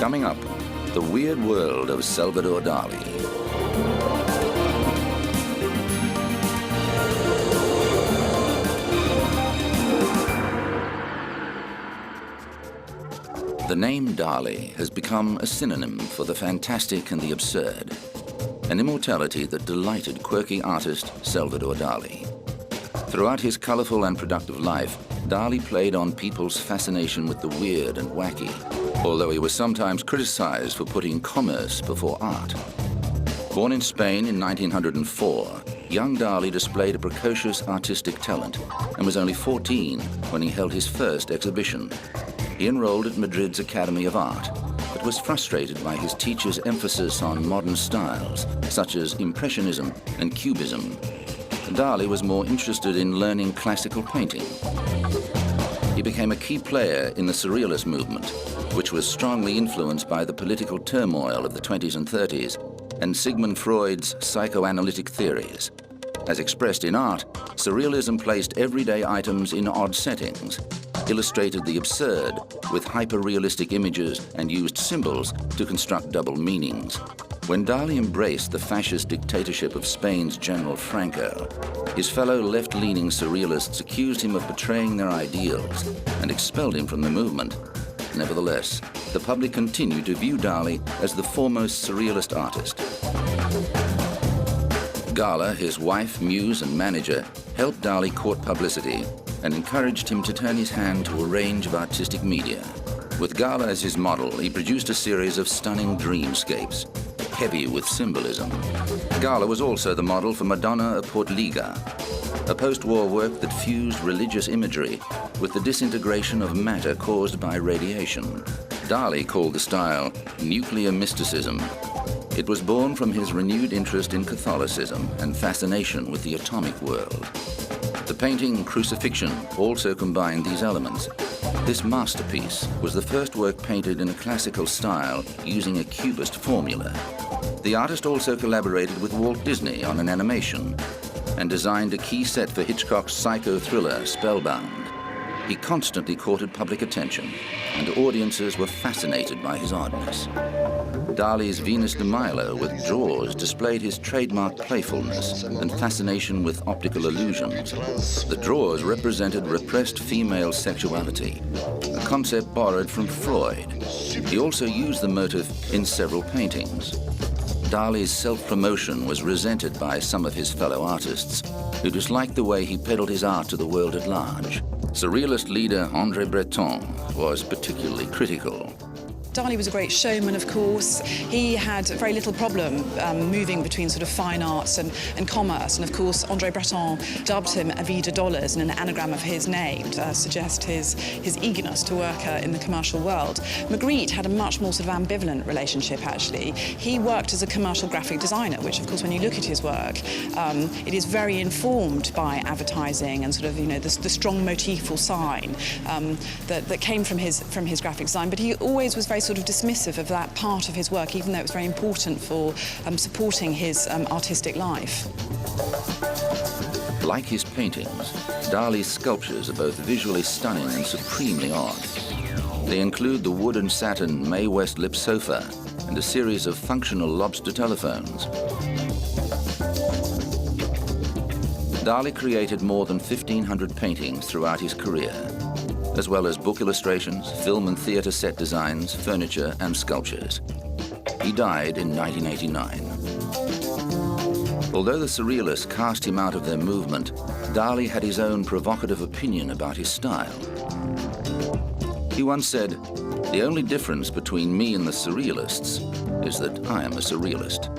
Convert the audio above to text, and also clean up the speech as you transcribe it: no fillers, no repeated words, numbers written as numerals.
Coming up, the weird world of Salvador Dali. The name Dali has become a synonym for the fantastic and the absurd, an immortality that delighted quirky artist Salvador Dali. Throughout his colourful and productive life, Dali played on people's fascination with the weird and wacky, although he was sometimes criticised for putting commerce before art. Born in Spain in 1904, young Dali displayed a precocious artistic talent and was only 14 when he held his first exhibition. He enrolled at Madrid's Academy of Art, but was frustrated by his teacher's emphasis on modern styles, such as Impressionism and Cubism. Dali was more interested in learning classical painting. He became a key player in the Surrealist movement, which was strongly influenced by the political turmoil of the 20s and 30s and Sigmund Freud's psychoanalytic theories. As expressed in art, Surrealism placed everyday items in odd settings, illustrated the absurd with hyper-realistic images and used symbols to construct double meanings. When Dali embraced the fascist dictatorship of Spain's General Franco, his fellow left-leaning surrealists accused him of betraying their ideals and expelled him from the movement. Nevertheless, the public continued to view Dali as the foremost surrealist artist. Gala, his wife, muse, and manager, helped Dali court publicity and encouraged him to turn his hand to a range of artistic media. With Gala as his model, he produced a series of stunning dreamscapes, heavy with symbolism. Gala was also the model for Madonna of Portliga, a post-war work that fused religious imagery with the disintegration of matter caused by radiation. Dali called the style nuclear mysticism. It was born from his renewed interest in Catholicism and fascination with the atomic world. The painting Crucifixion also combined these elements. This masterpiece was the first work painted in a classical style using a cubist formula. The artist also collaborated with Walt Disney on an animation and designed a key set for Hitchcock's psycho thriller Spellbound. He constantly courted public attention, and audiences were fascinated by his oddness. Dali's Venus de Milo with drawers displayed his trademark playfulness and fascination with optical illusions. The drawers represented repressed female sexuality, a concept borrowed from Freud. He also used the motif in several paintings. Dali's self-promotion was resented by some of his fellow artists, who disliked the way he peddled his art to the world at large. Surrealist leader André Breton was particularly critical. Dali was a great showman, of course. He had very little problem moving between sort of fine arts and commerce. And of course, André Breton dubbed him a vie de dollars, and an anagram of his name to suggest his eagerness to work in the commercial world. Magritte had a much more sort of ambivalent relationship, actually. He worked as a commercial graphic designer, which, of course, when you look at his work, it is very informed by advertising and sort of, you know, the strong motifal sign that came from his graphic design. But he always was very sort of dismissive of that part of his work, even though it was very important for supporting his artistic life. Like his paintings, Dali's sculptures are both visually stunning and supremely odd. They include the wood and satin Mae West lip sofa and a series of functional lobster telephones. Dali created more than 1,500 paintings throughout his career, as well as book illustrations, film and theatre set designs, furniture and sculptures. He died in 1989. Although the Surrealists cast him out of their movement, Dali had his own provocative opinion about his style. He once said, "The only difference between me and the Surrealists is that I am a Surrealist."